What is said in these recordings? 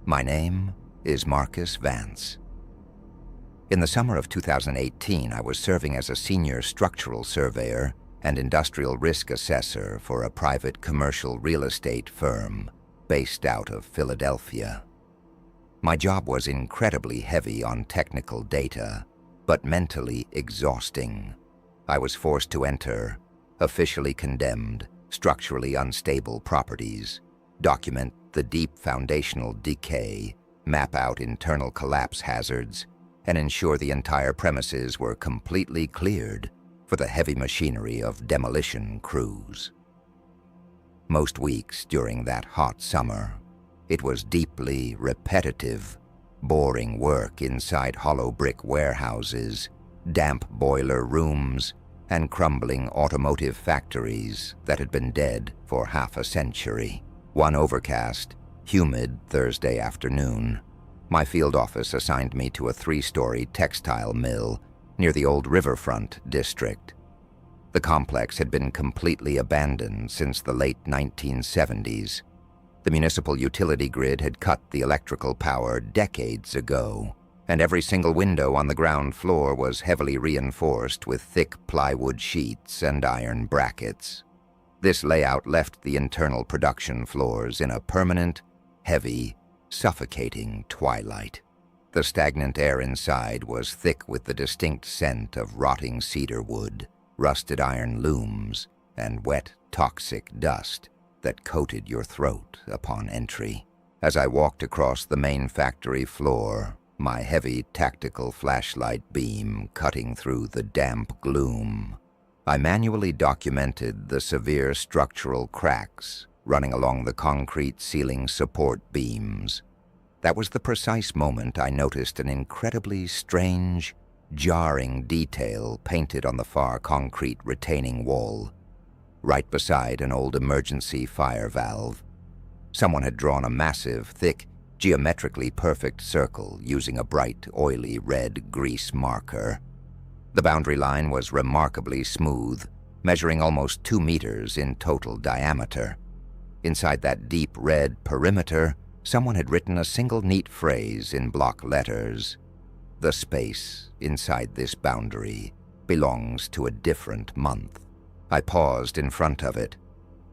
My name is Marcus Vance. In the summer of 2018, I was serving as a senior structural surveyor and industrial risk assessor for a private commercial real estate firm based out of Philadelphia. My job was incredibly heavy on technical data, but mentally exhausting. I was forced to enter officially condemned, structurally unstable properties, document the deep foundational decay, map out internal collapse hazards, and ensure the entire premises were completely cleared for the heavy machinery of demolition crews. Most weeks during that hot summer, it was deeply repetitive, boring work inside hollow brick warehouses, damp boiler rooms, and crumbling automotive factories that had been dead for half a century. One overcast, humid Thursday afternoon, my field office assigned me to a 3-story textile mill near the old riverfront district. The complex had been completely abandoned since the late 1970s. The municipal utility grid had cut the electrical power decades ago, and every single window on the ground floor was heavily reinforced with thick plywood sheets and iron brackets. This layout left the internal production floors in a permanent, heavy, suffocating twilight. The stagnant air inside was thick with the distinct scent of rotting cedar wood, rusted iron looms, and wet, toxic dust that coated your throat upon entry. As I walked across the main factory floor, my heavy tactical flashlight beam cutting through the damp gloom, I manually documented the severe structural cracks running along the concrete ceiling support beams. That was the precise moment I noticed an incredibly strange, jarring detail painted on the far concrete retaining wall, right beside an old emergency fire valve. Someone had drawn a massive, thick, geometrically perfect circle using a bright, oily red grease marker. The boundary line was remarkably smooth, measuring almost 2 meters in total diameter. Inside that deep red perimeter, someone had written a single neat phrase in block letters. The space inside this boundary belongs to a different month. I paused in front of it,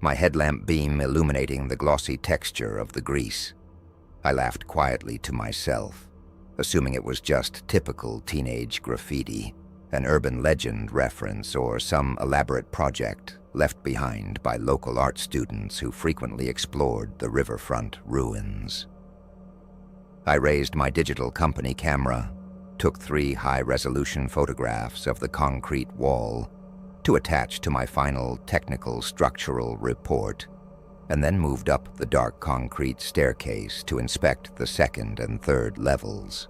my headlamp beam illuminating the glossy texture of the grease. I laughed quietly to myself, assuming it was just typical teenage graffiti, an urban legend reference or some elaborate project left behind by local art students who frequently explored the riverfront ruins. I raised my digital company camera, took 3 high-resolution photographs of the concrete wall to attach to my final technical structural report, and then moved up the dark concrete staircase to inspect the 2nd and 3rd levels.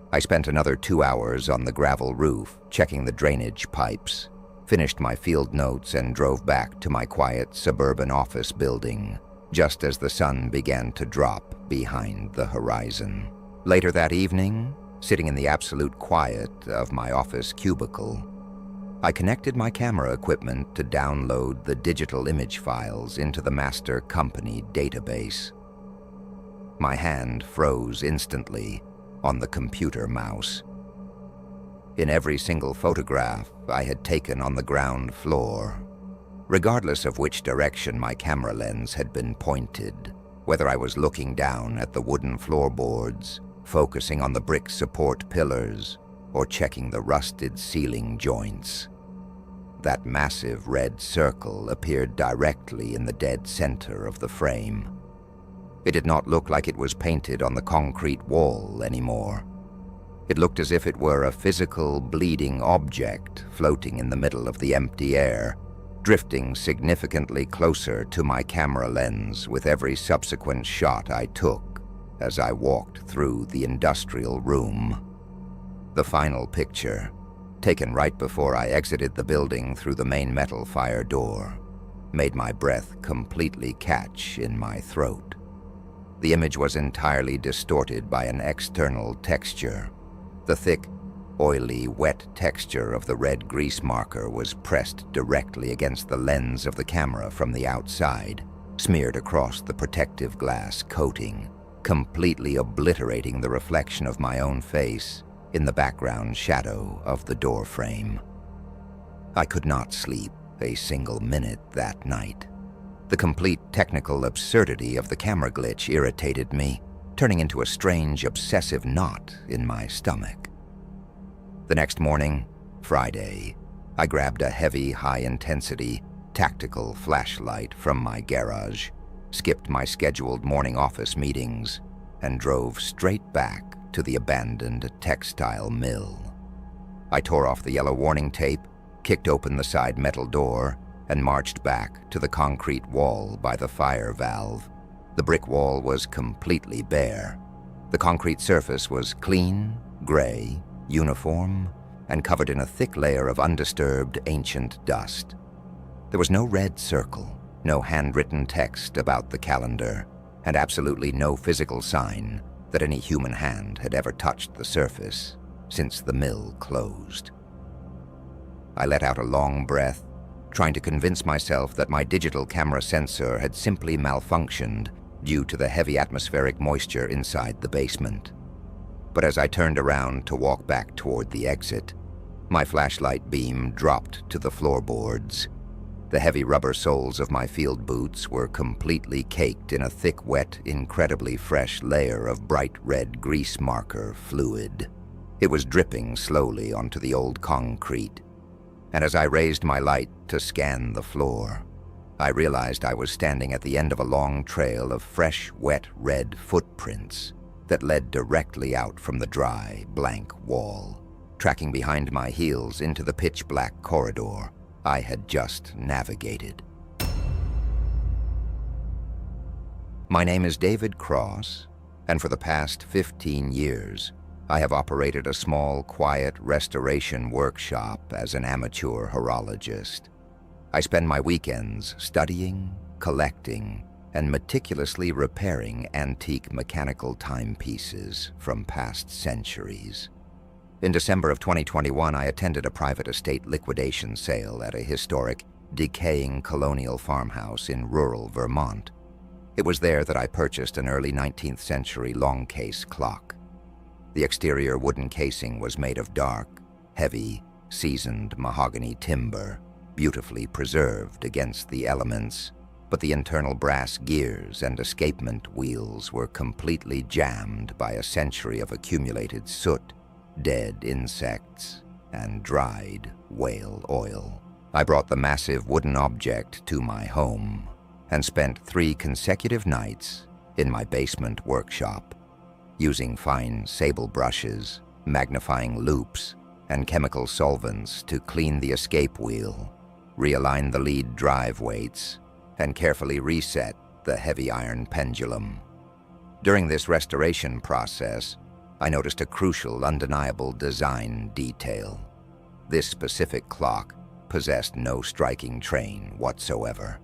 I spent another 2 hours on the gravel roof checking the drainage pipes, finished my field notes, and drove back to my quiet suburban office building just as the sun began to drop behind the horizon. Later that evening, sitting in the absolute quiet of my office cubicle, I connected my camera equipment to download the digital image files into the master company database. My hand froze instantly on the computer mouse. In every single photograph I had taken on the ground floor, regardless of which direction my camera lens had been pointed, whether I was looking down at the wooden floorboards, focusing on the brick support pillars, or checking the rusted ceiling joints, that massive red circle appeared directly in the dead center of the frame. It did not look like it was painted on the concrete wall anymore. It looked as if it were a physical, bleeding object floating in the middle of the empty air, drifting significantly closer to my camera lens with every subsequent shot I took as I walked through the industrial room. The final picture, taken right before I exited the building through the main metal fire door, made my breath completely catch in my throat. The image was entirely distorted by an external texture. The thick, oily, wet texture of the red grease marker was pressed directly against the lens of the camera from the outside, smeared across the protective glass coating, completely obliterating the reflection of my own face in the background shadow of the door frame. I could not sleep a single minute that night. The complete technical absurdity of the camera glitch irritated me, turning into a strange, obsessive knot in my stomach. The next morning, Friday, I grabbed a heavy, high-intensity, tactical flashlight from my garage, skipped my scheduled morning office meetings, and drove straight back to the abandoned textile mill. I tore off the yellow warning tape, kicked open the side metal door, and marched back to the concrete wall by the fire valve. The brick wall was completely bare. The concrete surface was clean, gray, uniform, and covered in a thick layer of undisturbed ancient dust. There was no red circle, no handwritten text about the calendar, and absolutely no physical sign that any human hand had ever touched the surface since the mill closed. I let out a long breath, trying to convince myself that my digital camera sensor had simply malfunctioned due to the heavy atmospheric moisture inside the basement. But as I turned around to walk back toward the exit, my flashlight beam dropped to the floorboards. The heavy rubber soles of my field boots were completely caked in a thick, wet, incredibly fresh layer of bright red grease marker fluid. It was dripping slowly onto the old concrete, and as I raised my light to scan the floor, I realized I was standing at the end of a long trail of fresh, wet red footprints that led directly out from the dry, blank wall, tracking behind my heels into the pitch-black corridor I had just navigated. My name is David Cross, and for the past 15 years, I have operated a small, quiet restoration workshop as an amateur horologist. I spend my weekends studying, collecting, and meticulously repairing antique mechanical timepieces from past centuries. In December of 2021, I attended a private estate liquidation sale at a historic, decaying colonial farmhouse in rural Vermont. It was there that I purchased an early 19th century long case clock. The exterior wooden casing was made of dark, heavy, seasoned mahogany timber, beautifully preserved against the elements, but the internal brass gears and escapement wheels were completely jammed by a century of accumulated soot, dead insects, and dried whale oil. I brought the massive wooden object to my home and spent 3 consecutive nights in my basement workshop, using fine sable brushes, magnifying loupes, and chemical solvents to clean the escape wheel, realign the lead drive weights, and carefully reset the heavy iron pendulum. During this restoration process, I noticed a crucial, undeniable design detail. This specific clock possessed no striking train whatsoever.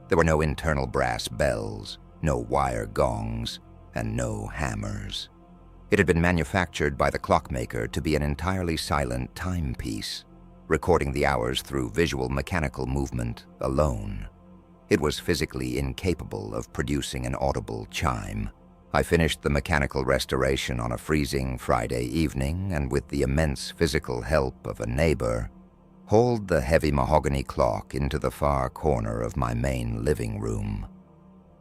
There were no internal brass bells, no wire gongs, and no hammers. It had been manufactured by the clockmaker to be an entirely silent timepiece, recording the hours through visual mechanical movement alone. It was physically incapable of producing an audible chime. I finished the mechanical restoration on a freezing Friday evening, and with the immense physical help of a neighbor, hauled the heavy mahogany clock into the far corner of my main living room.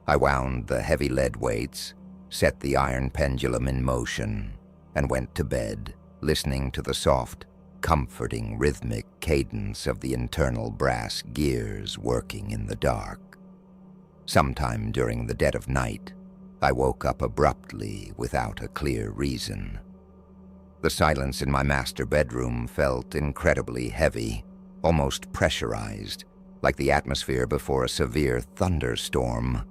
I wound the heavy lead weights, set the iron pendulum in motion, and went to bed, listening to the soft, comforting rhythmic cadence of the internal brass gears working in the dark. Sometime during the dead of night, I woke up abruptly without a clear reason. The silence in my master bedroom felt incredibly heavy, almost pressurized, like the atmosphere before a severe thunderstorm.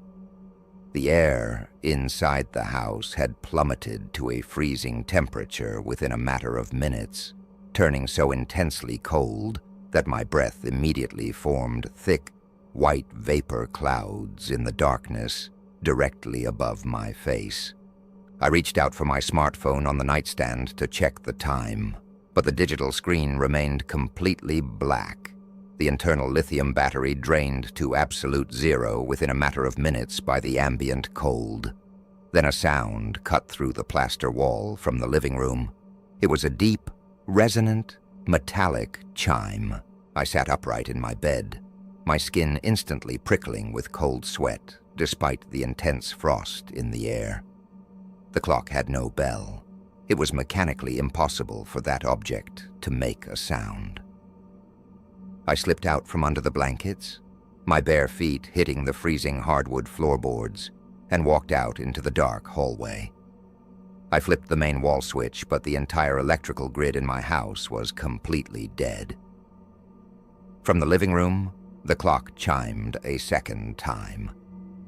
The air inside the house had plummeted to a freezing temperature within a matter of minutes, turning so intensely cold that my breath immediately formed thick, white vapor clouds in the darkness directly above my face. I reached out for my smartphone on the nightstand to check the time, but the digital screen remained completely black. The internal lithium battery drained to absolute zero within a matter of minutes by the ambient cold. Then a sound cut through the plaster wall from the living room. It was a deep, resonant, metallic chime. I sat upright in my bed, my skin instantly prickling with cold sweat, despite the intense frost in the air. The clock had no bell. It was mechanically impossible for that object to make a sound. I slipped out from under the blankets, my bare feet hitting the freezing hardwood floorboards, and walked out into the dark hallway. I flipped the main wall switch, but the entire electrical grid in my house was completely dead. From the living room, the clock chimed a second time.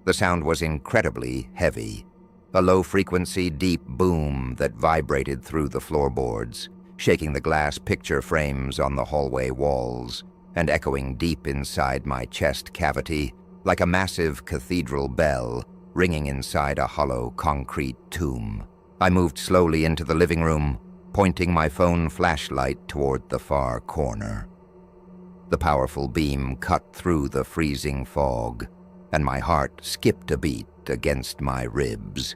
The sound was incredibly heavy, a low-frequency, deep boom that vibrated through the floorboards, shaking the glass picture frames on the hallway walls and echoing deep inside my chest cavity like a massive cathedral bell ringing inside a hollow concrete tomb. I moved slowly into the living room, pointing my phone flashlight toward the far corner. The powerful beam cut through the freezing fog, and my heart skipped a beat against my ribs.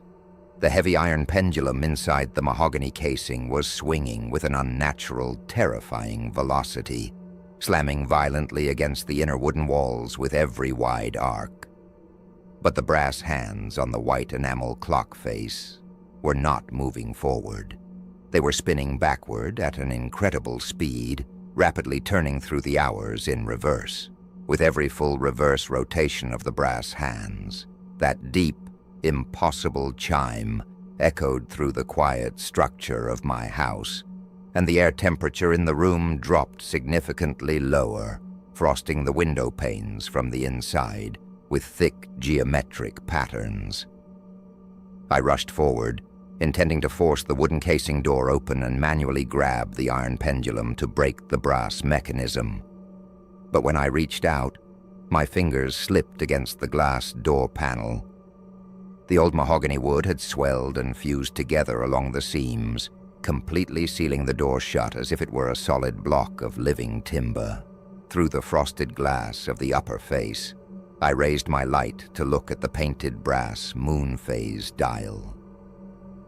The heavy iron pendulum inside the mahogany casing was swinging with an unnatural, terrifying velocity, slamming violently against the inner wooden walls with every wide arc. But the brass hands on the white enamel clock face were not moving forward. They were spinning backward at an incredible speed, rapidly turning through the hours in reverse. With every full reverse rotation of the brass hands, that deep, impossible chime echoed through the quiet structure of my house, and the air temperature in the room dropped significantly lower, frosting the window panes from the inside with thick geometric patterns. I rushed forward, intending to force the wooden casing door open and manually grab the iron pendulum to break the brass mechanism. But when I reached out, my fingers slipped against the glass door panel. The old mahogany wood had swelled and fused together along the seams, completely sealing the door shut as if it were a solid block of living timber. Through the frosted glass of the upper face, I raised my light to look at the painted brass moon phase dial.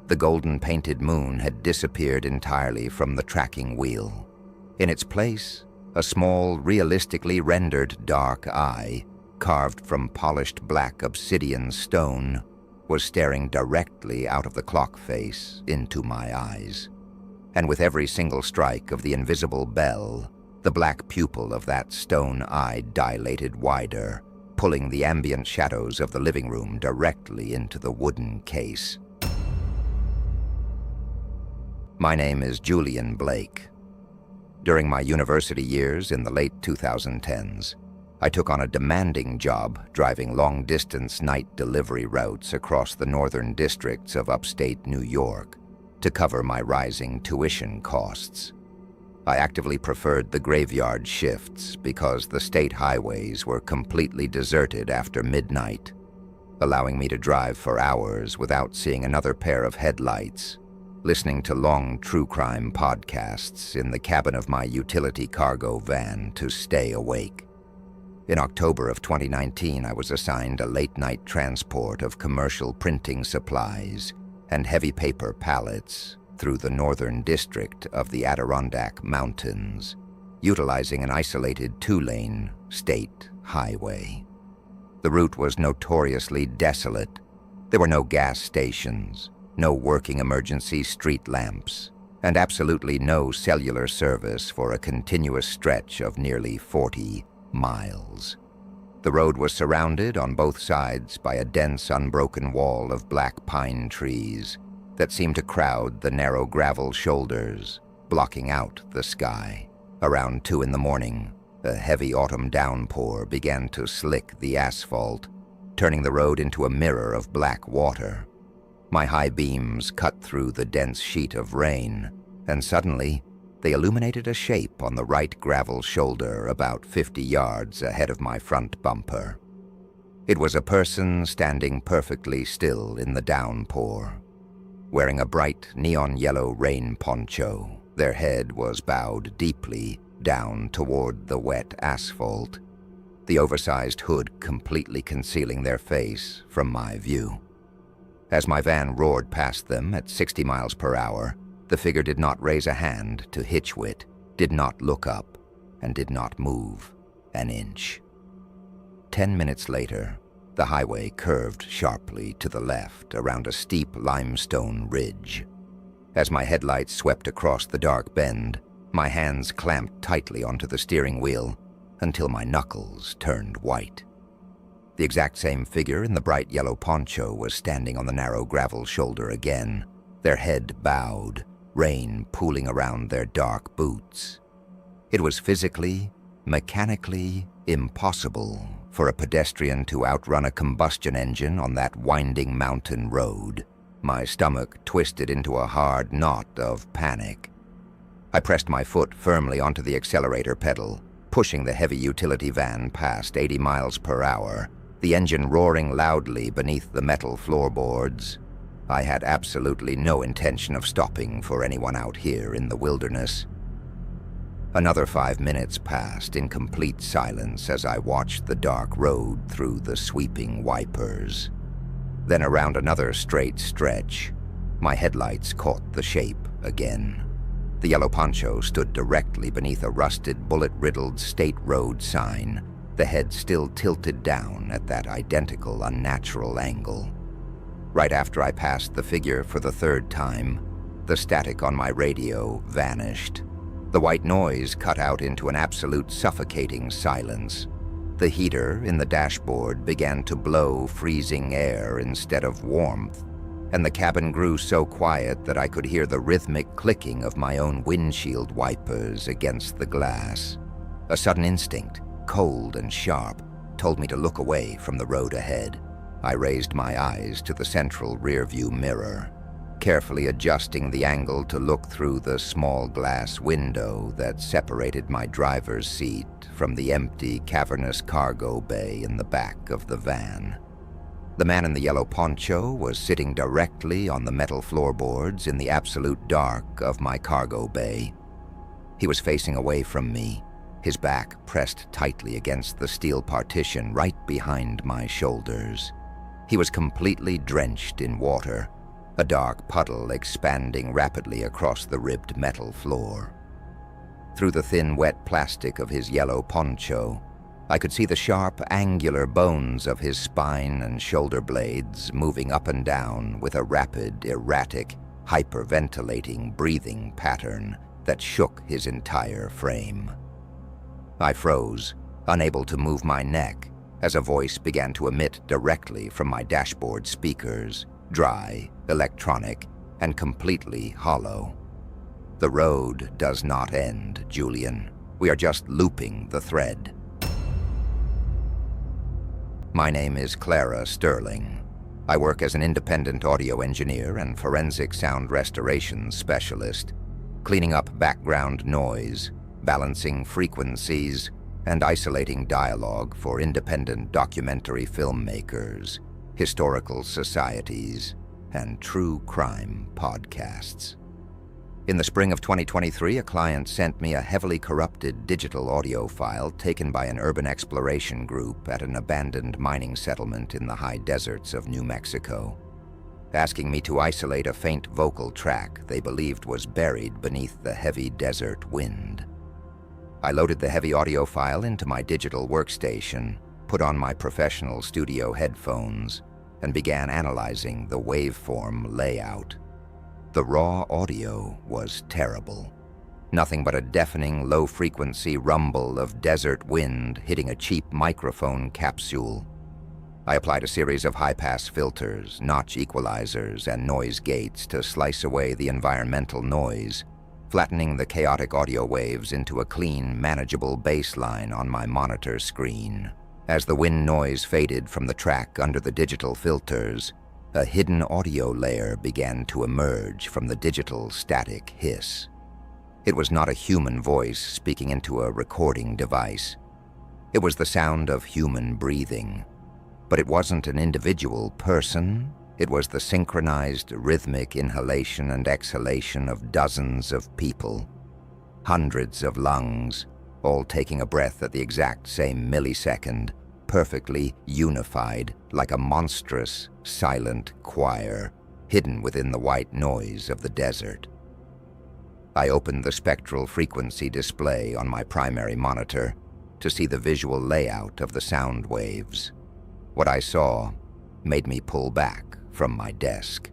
The golden painted moon had disappeared entirely from the tracking wheel. In its place, a small, realistically rendered dark eye, carved from polished black obsidian stone, was staring directly out of the clock face into my eyes. And with every single strike of the invisible bell, the black pupil of that stone eye dilated wider, pulling the ambient shadows of the living room directly into the wooden case. My name is Julian Blake. During my university years in the late 2010s, I took on a demanding job driving long-distance night delivery routes across the northern districts of upstate New York to cover my rising tuition costs. I actively preferred the graveyard shifts because the state highways were completely deserted after midnight, allowing me to drive for hours without seeing another pair of headlights, listening to long true crime podcasts in the cabin of my utility cargo van to stay awake. In October of 2019, I was assigned a late-night transport of commercial printing supplies and heavy paper pallets through the northern district of the Adirondack Mountains, utilizing an isolated two-lane state highway. The route was notoriously desolate. There were no gas stations, no working emergency street lamps, and absolutely no cellular service for a continuous stretch of nearly 40 miles. The road was surrounded on both sides by a dense, unbroken wall of black pine trees that seemed to crowd the narrow gravel shoulders, blocking out the sky. Around 2 a.m, a heavy autumn downpour began to slick the asphalt, turning the road into a mirror of black water. My high beams cut through the dense sheet of rain, and suddenly, they illuminated a shape on the right gravel shoulder about 50 yards ahead of my front bumper. It was a person standing perfectly still in the downpour. Wearing a bright neon yellow rain poncho, their head was bowed deeply down toward the wet asphalt, the oversized hood completely concealing their face from my view. As my van roared past them at 60 miles per hour, the figure did not raise a hand to hitchwit, did not look up, and did not move an inch. 10 minutes later, the highway curved sharply to the left around a steep limestone ridge. As my headlights swept across the dark bend, my hands clamped tightly onto the steering wheel until my knuckles turned white. The exact same figure in the bright yellow poncho was standing on the narrow gravel shoulder again, their head bowed, rain pooling around their dark boots. It was physically, mechanically impossible for a pedestrian to outrun a combustion engine on that winding mountain road. My stomach twisted into a hard knot of panic. I pressed my foot firmly onto the accelerator pedal, pushing the heavy utility van past 80 miles per hour, the engine roaring loudly beneath the metal floorboards. I had absolutely no intention of stopping for anyone out here in the wilderness. Another 5 minutes passed in complete silence as I watched the dark road through the sweeping wipers. Then around another straight stretch, my headlights caught the shape again. The yellow poncho stood directly beneath a rusted, bullet-riddled state road sign, the head still tilted down at that identical, unnatural angle. Right after I passed the figure for the third time, the static on my radio vanished. The white noise cut out into an absolute suffocating silence. The heater in the dashboard began to blow freezing air instead of warmth, and the cabin grew so quiet that I could hear the rhythmic clicking of my own windshield wipers against the glass. A sudden instinct, cold and sharp, told me to look away from the road ahead. I raised my eyes to the central rearview mirror, carefully adjusting the angle to look through the small glass window that separated my driver's seat from the empty, cavernous cargo bay in the back of the van. The man in the yellow poncho was sitting directly on the metal floorboards in the absolute dark of my cargo bay. He was facing away from me, his back pressed tightly against the steel partition right behind my shoulders. He was completely drenched in water, a dark puddle expanding rapidly across the ribbed metal floor. Through the thin, wet plastic of his yellow poncho, I could see the sharp, angular bones of his spine and shoulder blades moving up and down with a rapid, erratic, hyperventilating breathing pattern that shook his entire frame. I froze, unable to move my neck, as a voice began to emit directly from my dashboard speakers, dry, electronic, and completely hollow. The road does not end, Julian. We are just looping the thread. My name is Clara Sterling. I work as an independent audio engineer and forensic sound restoration specialist, cleaning up background noise, balancing frequencies, and isolating dialogue for independent documentary filmmakers, historical societies, and true crime podcasts. In the spring of 2023, a client sent me a heavily corrupted digital audio file taken by an urban exploration group at an abandoned mining settlement in the high deserts of New Mexico, asking me to isolate a faint vocal track they believed was buried beneath the heavy desert wind. I loaded the heavy audio file into my digital workstation, put on my professional studio headphones, and began analyzing the waveform layout. The raw audio was terrible. Nothing but a deafening low-frequency rumble of desert wind hitting a cheap microphone capsule. I applied a series of high-pass filters, notch equalizers, and noise gates to slice away the environmental noise, flattening the chaotic audio waves into a clean, manageable baseline on my monitor screen. As the wind noise faded from the track under the digital filters, a hidden audio layer began to emerge from the digital static hiss. It was not a human voice speaking into a recording device. It was the sound of human breathing. But it wasn't an individual person. It was the synchronized, rhythmic inhalation and exhalation of dozens of people. Hundreds of lungs, all taking a breath at the exact same millisecond, perfectly unified, like a monstrous, silent choir, hidden within the white noise of the desert. I opened the spectral frequency display on my primary monitor to see the visual layout of the sound waves. What I saw made me pull back from my desk.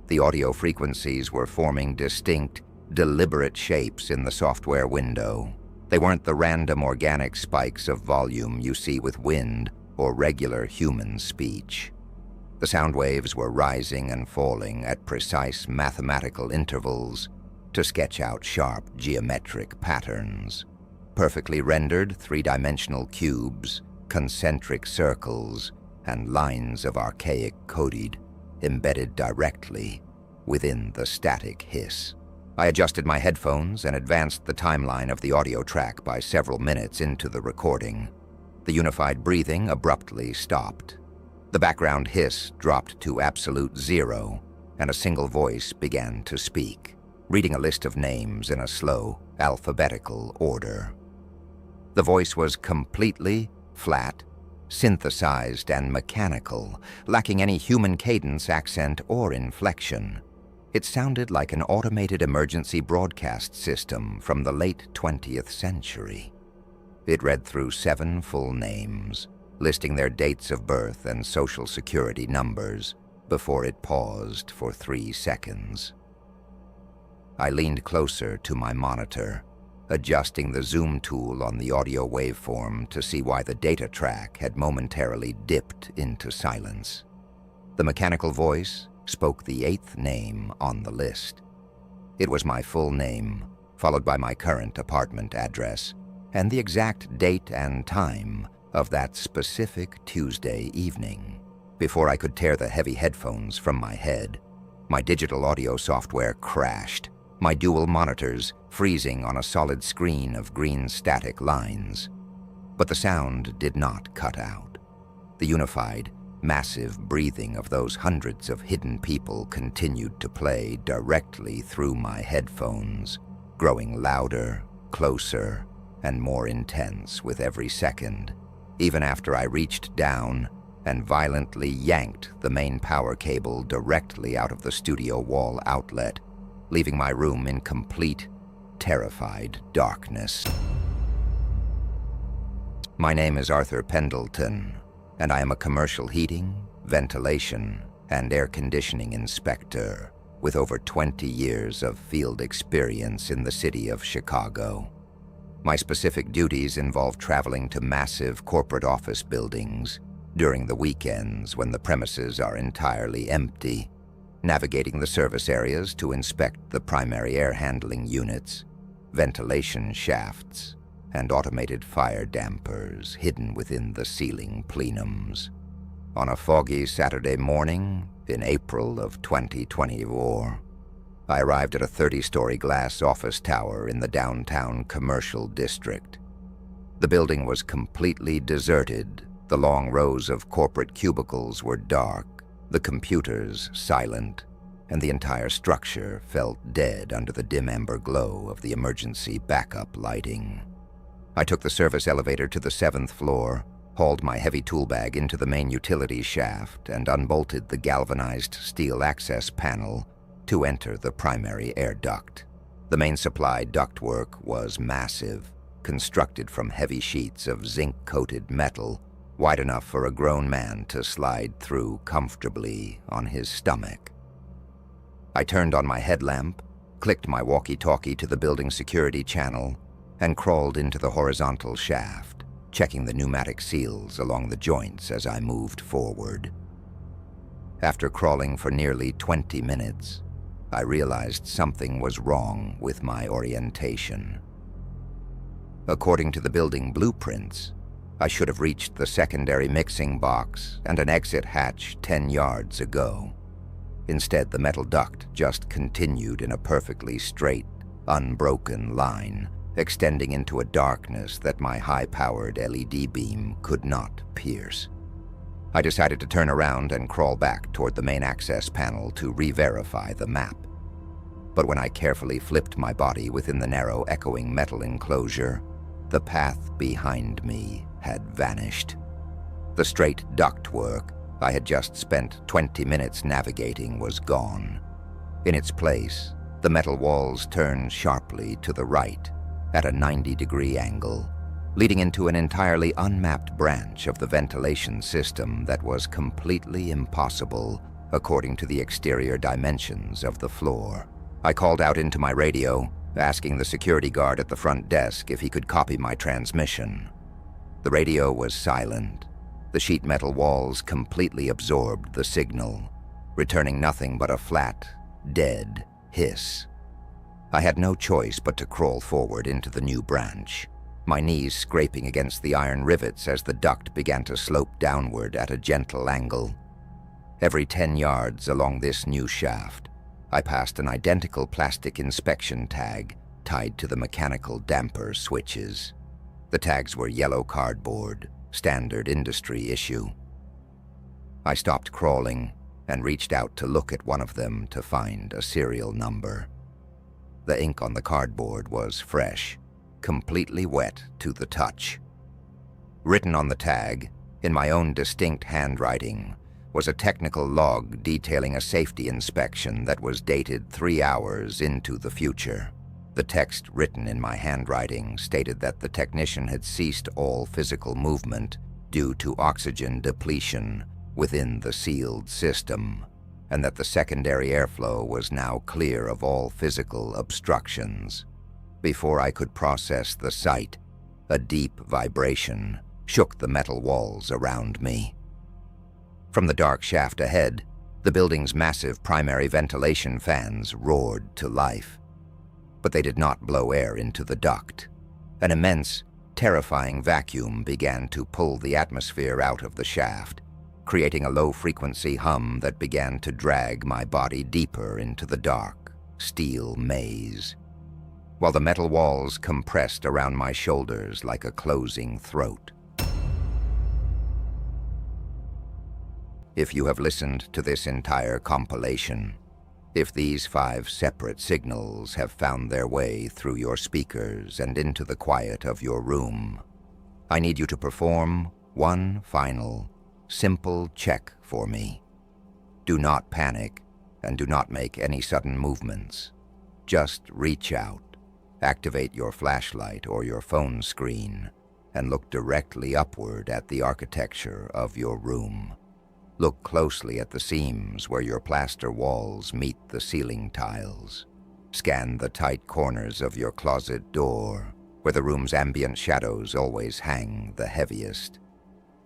The audio frequencies were forming distinct, deliberate shapes in the software window. They weren't the random organic spikes of volume you see with wind or regular human speech. The sound waves were rising and falling at precise mathematical intervals to sketch out sharp geometric patterns. Perfectly rendered three-dimensional cubes, concentric circles, and lines of archaic coded embedded directly within the static hiss. I adjusted my headphones and advanced the timeline of the audio track by several minutes into the recording. The unified breathing abruptly stopped. The background hiss dropped to absolute zero, and a single voice began to speak, reading a list of names in a slow, alphabetical order. The voice was completely flat, synthesized and mechanical, lacking any human cadence, accent, or inflection. It sounded like an automated emergency broadcast system from the late 20th century. It read through 7 full names, listing their dates of birth and social security numbers, before it paused for 3 seconds. I leaned closer to my monitor, adjusting the zoom tool on the audio waveform to see why the data track had momentarily dipped into silence. The mechanical voice spoke the 8th name on the list. It was my full name, followed by my current apartment address, and the exact date and time of that specific Tuesday evening. Before I could tear the heavy headphones from my head, my digital audio software crashed, my dual monitors freezing on a solid screen of green static lines. But the sound did not cut out. The unified, massive breathing of those hundreds of hidden people continued to play directly through my headphones, growing louder, closer, and more intense with every second, even after I reached down and violently yanked the main power cable directly out of the studio wall outlet, leaving my room in complete, terrified darkness. My name is Arthur Pendleton, and I am a commercial heating, ventilation, and air conditioning inspector with over 20 years of field experience in the city of Chicago. My specific duties involve traveling to massive corporate office buildings during the weekends when the premises are entirely empty, navigating the service areas to inspect the primary air handling units, ventilation shafts, and automated fire dampers hidden within the ceiling plenums. On a foggy Saturday morning in April of 2024, I arrived at a 30-story glass office tower in the downtown commercial district. The building was completely deserted. The long rows of corporate cubicles were dark, the computers silent, and the entire structure felt dead under the dim amber glow of the emergency backup lighting. I took the service elevator to the 7th floor, hauled my heavy tool bag into the main utilities shaft, and unbolted the galvanized steel access panel to enter the primary air duct. The main supply ductwork was massive, constructed from heavy sheets of zinc-coated metal, wide enough for a grown man to slide through comfortably on his stomach. I turned on my headlamp, clicked my walkie-talkie to the building security channel, and crawled into the horizontal shaft, checking the pneumatic seals along the joints as I moved forward. After crawling for nearly 20 minutes, I realized something was wrong with my orientation. According to the building blueprints, I should have reached the secondary mixing box and an exit hatch 10 yards ago. Instead, the metal duct just continued in a perfectly straight, unbroken line, extending into a darkness that my high-powered LED beam could not pierce. I decided to turn around and crawl back toward the main access panel to re-verify the map. But when I carefully flipped my body within the narrow, echoing metal enclosure, The path behind me had vanished. The straight ductwork I had just spent 20 minutes navigating was gone. In its place, the metal walls turned sharply to the right at a 90-degree angle, leading into an entirely unmapped branch of the ventilation system that was completely impossible according to the exterior dimensions of the floor. I called out into my radio, asking the security guard at the front desk if he could copy my transmission. The radio was silent. The sheet metal walls completely absorbed the signal, returning nothing but a flat, dead hiss. I had no choice but to crawl forward into the new branch, my knees scraping against the iron rivets as the duct began to slope downward at a gentle angle. Every 10 yards along this new shaft, I passed an identical plastic inspection tag tied to the mechanical damper switches. The tags were yellow cardboard, standard industry issue. I stopped crawling and reached out to look at one of them to find a serial number. The ink on the cardboard was fresh, completely wet to the touch. Written on the tag, in my own distinct handwriting, was a technical log detailing a safety inspection that was dated 3 hours into the future. The text written in my handwriting stated that the technician had ceased all physical movement due to oxygen depletion within the sealed system, and that the secondary airflow was now clear of all physical obstructions. Before I could process the sight, a deep vibration shook the metal walls around me. From the dark shaft ahead, the building's massive primary ventilation fans roared to life. But they did not blow air into the duct. An immense, terrifying vacuum began to pull the atmosphere out of the shaft, creating a low-frequency hum that began to drag my body deeper into the dark, steel maze, while the metal walls compressed around my shoulders like a closing throat. If you have listened to this entire compilation, if these 5 separate signals have found their way through your speakers and into the quiet of your room, I need you to perform one final, simple check for me. Do not panic and do not make any sudden movements. Just reach out, activate your flashlight or your phone screen, and look directly upward at the architecture of your room. Look closely at the seams where your plaster walls meet the ceiling tiles. Scan the tight corners of your closet door, where the room's ambient shadows always hang the heaviest.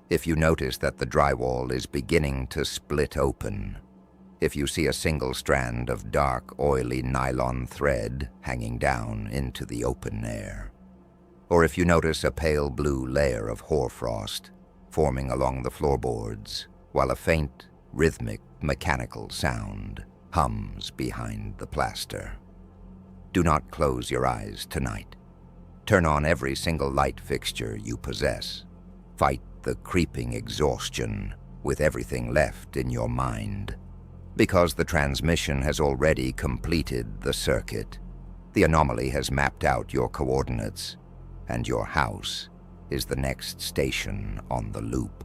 If you notice that the drywall is beginning to split open, if you see a single strand of dark, oily nylon thread hanging down into the open air, or if you notice a pale blue layer of hoarfrost forming along the floorboards, while a faint, rhythmic, mechanical sound hums behind the plaster. Do not close your eyes tonight. Turn on every single light fixture you possess. Fight the creeping exhaustion with everything left in your mind. Because the transmission has already completed the circuit, the anomaly has mapped out your coordinates, and your house is the next station on the loop.